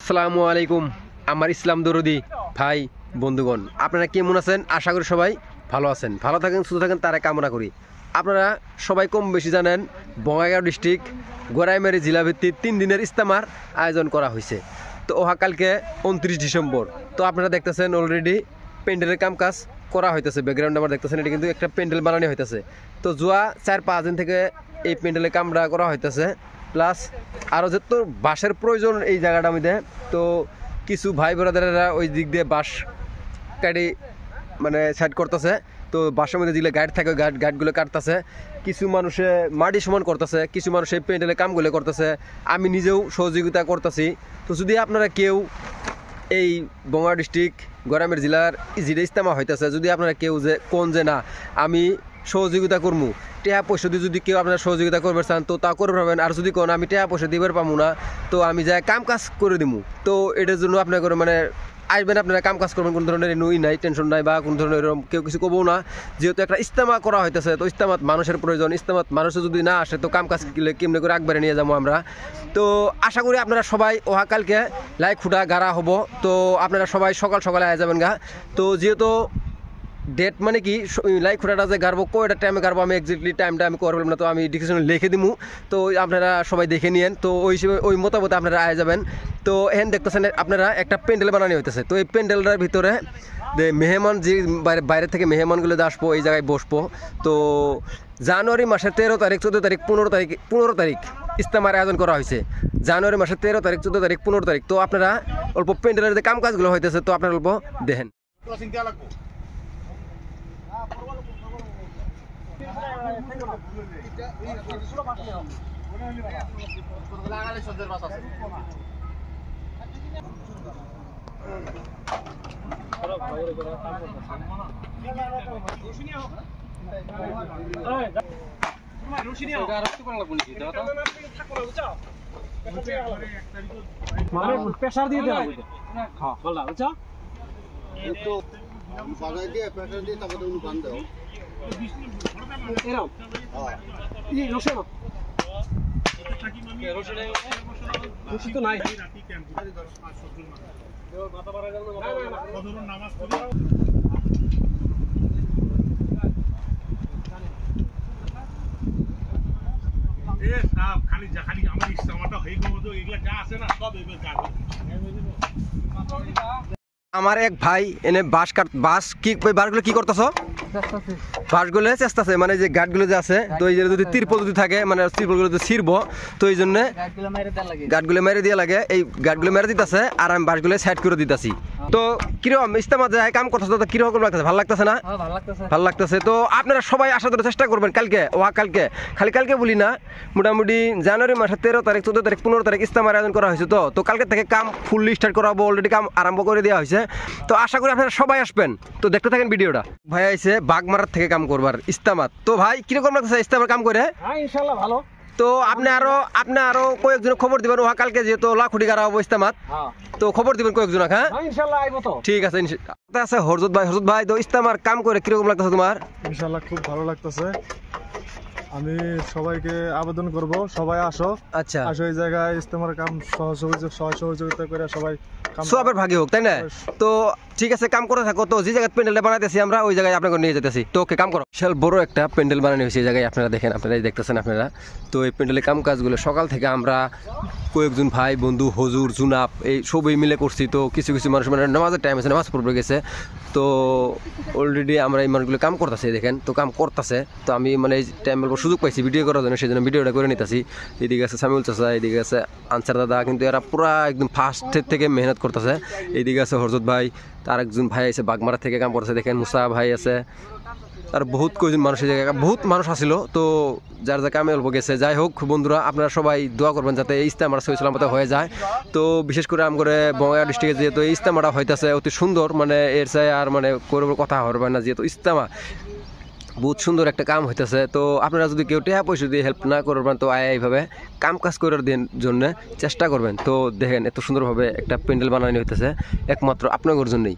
আসসালামু আলাইকুম আমার ইসলাম দরদি ভাই বন্ধুগণ, আপনারা কেমন আছেন? আশা করি সবাই ভালো আছেন, ভালো থাকেন, সুস্থ থাকেন, তারা কামনা করি। আপনারা সবাই কম বেশি জানেন বঙ্গাইগাঁও ডিস্ট্রিক্ট গোড়াইমারি জেলা ভিত্তিক 3 দিনের ইস্তেমার আয়োজন করা হয়েছে। তো কালকে 29 ডিসেম্বর। তো আপনারা দেখতেছেন অলরেডি প্যান্ডেলের কাম কাজ করা হইতেছে। ব্যাকগ্রাউন্ড আমার দেখতেছেন, এটা কিন্তু একটা প্যান্ডেল বানানো হইতেছে। তো যোয়া 4-5 দিন থেকে এই প্যান্ডেলের কামরা করা হইতেছে। প্লাস আরও যত বাঁশের প্রয়োজন এই জায়গাটা মধ্যে, তো কিছু ভাই ব্রাদারেরা ওই দিক দিয়ে বাঁশ কাটি মানে সাইড করতেছে। তো বাঁশের মধ্যে যেগুলো গাইড থাকে গাইডগুলো কাটতেছে, কিছু মানুষে মাটি সমান করতেছে, কিছু মানুষ এই প্যান্ডেলের কামগুলো করতেছে। আমি নিজেও সহযোগিতা করতেছি। তো যদি আপনারা কেউ এই বঙ্গাইগাঁও ডিস্ট্রিক্ট গোড়াইমারি জেলার যেটা ইস্তেমা হইতেছে, যদি আপনারা কেউ যে কোন যে না আমি সহযোগিতা করবো, টেহা পয়সা দিয়ে যদি কেউ আপনারা সহযোগিতা করবে চান তো তা করবে পারবেন। আর যদি কোন আমি টেহা পয়সা দিবার পাবো না, তো আমি যাই কাম কাজ করে দিব। তো এটার জন্য আপনার করে মানে আসবেন, আপনারা কাম কাজ করবেন, কোনো ধরনের নুই নাই, টেনশন নাই, বা কোনো ধরনের এরকম কেউ কিছু করবো না। যেহেতু একটা ইস্তেমা করা হইতেছে, তো ইস্তেমাত মানুষের প্রয়োজন। ইস্তেমাত মানুষের যদি না আসে তো কাম কাজ কেমনি করে একবারে নিয়ে যাবো আমরা। তো আশা করি আপনারা সবাই কালকে লাইক খুঁটা গাড়া হবো। তো আপনারা সবাই সকাল সকালে আয় যাবেন গা। তো যেহেতু ডেট মানে কি লাইক খুঁটাটা যে গাড়বো কয়টা টাইমে গাড়বো আমি এক্স্যাক্টলি টাইমটা আমি করবো না, তো আমি ডিসক্রিপশনে লিখে দিব। তো আপনারা সবাই দেখে নিয়েন। তো ওই হিসেবে ওই মোতাবেক আপনারা আয় যাবেন। তো এখানে দেখতেছেন আপনারা একটা প্যান্ডেল বানানো হইতেছে। তো এই প্যান্ডেলটার ভিতরে মেহমান যে বাইরে থেকে মেহমানগুলো আসবো, এই জায়গায় বসবো। তো জানুয়ারি মাসের 13 তারিখ 14 তারিখ 15 তারিখ ইস্তেমার আয়োজন করা হয়েছে। জানুয়ারি মাসের 13 তারিখ 14 তারিখ 15 তারিখ। তো আপনারা অল্প প্যান্ডেলের যে কাম কাজগুলো হইতেছে, তো আপনারা অল্প দেখেন। প্রেসার দিয়ে দেওয়া তো নাই। খালি আমার ইস্তেমাটা হয়ে গেল, এগুলা যা আছে না সব এবার যা আমার এক ভাই এনে বাঁশ কি বাঁশগুলো কি করতেছ? বাঁশগুলো চেষ্টাছে মানে যে গাঠগুলো যে আছে, তো এই যে যদি তিরপল যদি থাকে মানে তিরপলগুলো যদি ছিড়বো, তো এই জন্য গাঠগুলো মেরে দিয়ে লাগে, এই গাঠগুলো মেরে দিতেছে আর আমি বাঁশগুলো সাইড করে দিতেছি। তো কিরকম ইস্তেমা যায় কাম করতেছে, তো কিরকম লাগতেছে? ভালো লাগতেছে না? ভালো লাগতেছে। তো আপনারা সবাই আসার জন্য চেষ্টা করবেন কালকে। কালকে খালি কালকে বলি না, মোটামুটি জানুয়ারি মাসের 13 তারিখ 14 তারিখ 15 তারিখ ইস্তেমার আয়োজন করা হয়েছে। তো কালকে থেকে কাম ফুললি স্টার্ট করা হবো, অলরেডি কাম আরম্ভ করে দেওয়া হয়েছে। তো আশা করি আপনারা সবাই আসবেন। তো দেখতে থাকেন ভিডিওটা। ভাই আইছে বাগমারার থেকে কাম করবার ইস্তেমাত। তো ভাই কিরকম লাগতেছে ইস্তেমার কাম করে? ইনশাআল্লাহ ভালো। তো আপনি আরো কয়েকজন খবর দিবেন কালকে, যেহেতু লাখুটি গাড়া হবো ইস্তেমাত। তো খবর দিবেন কয়েকজন। হ্যাঁ ইনশাআল্লাহ আইবো। তো ঠিক আছে। আছে হরজত ভাই, তো ইস্তেমার কাম করে কিরকম লাগতেছে তোমার? ইনশাআল্লাহ খুব ভালো লাগতেছে। আমি সবাইকে আবেদন করব সবাই আসো। আচ্ছা, আসো এই জায়গায় ইস্তেমার কাম সহযোগিতা করে সবাই সবের ভাগে হোক, তাই না? তো ঠিক আছে, কাম করে থাকো। তো যে জায়গায় প্যান্ডেলটা বানাইতেছি আমরা, ওই জায়গায় আপনাকে নিয়ে যেতেছি। তো ওকে কাম করো। বিশাল বড় একটা প্যান্ডেল বানানো হয়েছে এই জায়গায়, আপনারা দেখেন, আপনারা দেখতেছেন আপনারা। তো এই প্যান্ডেলের কাম কাজগুলো সকাল থেকে আমরা কয়েকজন ভাই বন্ধু হজুর জুনাব এই সবই মিলে করছি। তো কিছু কিছু মানুষ মানে নামাজের টাইম আছে, নামাজ পড়বে গেছে। তো অলরেডি আমরা এই মানুষগুলো কাম করতেছি, দেখেন তো কাম করতেছে। তো আমি মানে এই টাইম সুযোগ পাইছি ভিডিও করার জন্য, সেই জন্য ভিডিওটা করে নিতেছি। এদিকে আছে সামিউল চাচা, এদিকে আছে আনসার দাদা, কিন্তু এরা পুরা একদম ফার্স্টের থেকে মেহনত করতেছে। এইদিকে আছে হরজত ভাই, তার একজন ভাই আছে বাগমারা থেকে কাম করতেছে, দেখেন মুসা ভাই আছে, আর বহুত কয়েকজন মানুষ এই জায়গায় বহুত মানুষ আসিল। তো যার যা কামে অল্প গেছে। যাই হোক বন্ধুরা, আপনারা সবাই দোয়া করবেন যাতে এই ইস্তেমাটা সহি সালামতে হয়ে যায়। তো বিশেষ করে করে বঙ্গাইগাঁও ডিস্ট্রিক্টে যেহেতু এই ইস্তেমাটা হইতেছে অতি সুন্দর, মানে এর চাই আর মানে কোনো কথা হবে না, যেহেতু ইস্তেমা বহুত সুন্দর একটা কাম হইতেছে। তো আপনারা যদি কেউ টাকা পয়সা দিয়ে হেল্প না করবেন, তো এইভাবে কাম কাজ করার জন্য চেষ্টা করবেন। তো দেখেন এত সুন্দরভাবে একটা প্যান্ডেল বানানো হইতেছে একমাত্র আপনাদের জন্যই।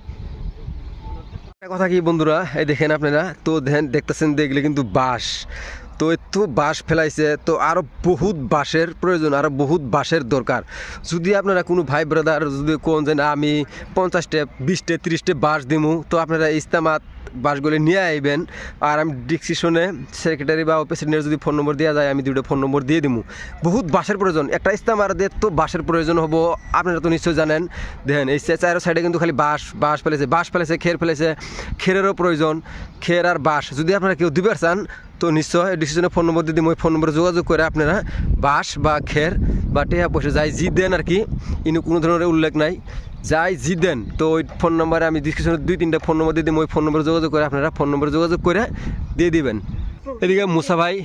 একটা কথা কি বন্ধুরা, এই দেখেন আপনারা, তো দেখতেছেন দেখলে কিন্তু বাঁশ, তো একটু বাঁশ ফেলাইছে, তো আরও বহুত বাঁশের প্রয়োজন, আরও বহুত বাঁশের দরকার। যদি আপনারা কোনো ভাই ব্রাদার যদি কোন যে না আমি 50টা 20টা 30টা বাঁশ দিমু, তো আপনারা ইস্তামাত বাসগুলি নিয়ে আইবেন। আর আমি ডিসক্রিপশনে সেক্রেটারি বা প্রেসিডেন্টের যদি ফোন নম্বর দেওয়া যায় আমি দুটো ফোন নম্বর দিয়ে দিব। বহুত বাঁশের প্রয়োজন, একটা ইস্তামারদের তো বাঁশের প্রয়োজন হবো, আপনারা তো নিশ্চয়ই জানেন। দেখেন এই চারো সাইডে কিন্তু খালি বাঁশ ফেলেছে, খের ফেলেছে, খেরেরও প্রয়োজন, খের আর বাঁশ যদি আপনারা কেউ দিবার চান তো নিশ্চয় ডিসিশনে ফোন নম্বর দিয়ে দিই, ওই ফোন নম্বরে যোগাযোগ করে আপনারা বাঁশ বা খের বা টেহা পয়সা যাই জি দেন আর কি, ইনি কোনো ধরনের উল্লেখ নাই, যাই জি দেন। তো ওই ফোন নম্বরে আমি ডিসক্রিপশনে 2-3টা ফোন নম্বর দিয়ে দিই, ওই ফোন নম্বরে যোগাযোগ করে আপনারা ফোন নম্বরে যোগাযোগ করে দিয়ে দিবেন। এদিকে মুসা ভাই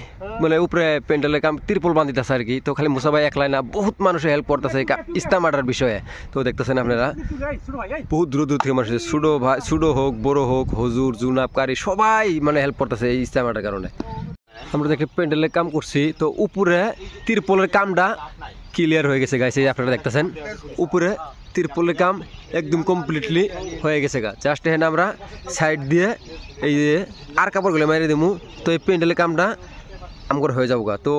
মানে উপরে প্যান্ডেলের কাম তিরপল বাঁধিতেছে আর কি। তো খালি মুসা ভাই একলাই না, বহুত মানুষের হেল্প করতেছে ইস্তামাটার বিষয়ে। তো দেখতেছেন আপনারা বহুত দূর দূর থেকে মানুষ, ছোটো হোক বড় হোক, হুজুর জুনাব কারি সবাই মানে হেল্প করতেছে এই ইস্তামাটার কারণে। আমরা দেখে প্যান্ডেলের কাম করছি, তো উপরে তিরপলের কামটা ক্লিয়ার হয়ে গেছে গাইছে, আপনারা দেখতেছেন উপরে তিরপলের কাম একদম কমপ্লিটলি হয়ে গেছে গা। জাস্ট এখানে আমরা সাইড দিয়ে এই যে আর কাপড়গুলো মারিয়ে দিমু, তো এই প্যান্ডেলের কামটা আমার হয়ে যাবো গা। তো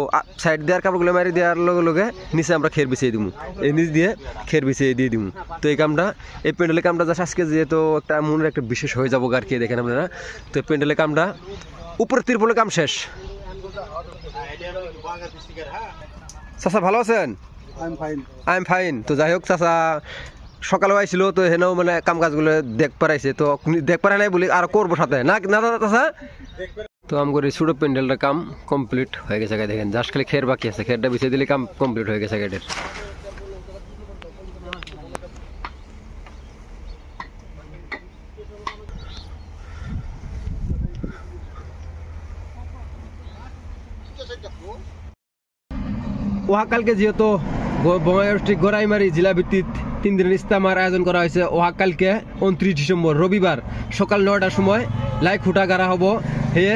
সাইড দিয়ে আর কাপড়গুলো মারিয়ে দেওয়ার লগে লগে নিচে আমরা খের বিছিয়ে দিমু, এই নিচ দিয়ে খের বিছিয়ে দিয়ে দিমু। তো এই কামটা এই প্যান্ডেলের কামটা জাস্ট আজকে যেহেতু একটা মনের একটা বিশেষ হয়ে যাবো আর কি। দেখেন আপনারা তো এই প্যান্ডেলের কামটা উপরে তিরপলের কাম শেষ। চাচা ভালো আছেন? I am fine. তো যাই হোক চাচা সকালেও আইছিল, তো হেনেও মানে কাম কাজগুলো দেখ পারাইছে, তো দেখ পারাই নাই বলি আর করবো সাথে না না দাদা চাচা। তো আমার এই ছোটো প্যান্ডেলটার কাম কমপ্লিট হয়ে গেছে। দেখেন জাস্ট খালি খের বাকি আছে, খেরটা বিছিয়ে দিলে কাম কমপ্লিট হয়ে গেছে গেটের। ওয়াকালকে যেহেতু বঙ্গাইগাঁও ডিস্ট্রিক্ট গড়াইমারি জেলা ভিত্তিক 3 দিনের ইস্তামার আয়োজন করা হয়েছে, ওয়াকালকে 29 ডিসেম্বর রবিবার সকাল 9টার সময় লাইক ফুটা গাড়া হব। হেয়ে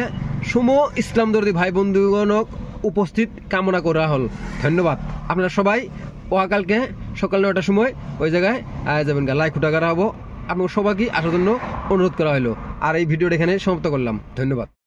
সুমো ইসলাম দরদি ভাই বন্ধুগণক উপস্থিত কামনা করা হল। ধন্যবাদ। আপনারা সবাই ওয়াকালকে সকাল 9টার সময় ওই জায়গায় যাবেন গা, লাইক ফুটা গাড়া হবো। আপনার সবাইকে আসার জন্য অনুরোধ করা হলো। আর এই ভিডিওটা এখানে সমাপ্ত করলাম। ধন্যবাদ।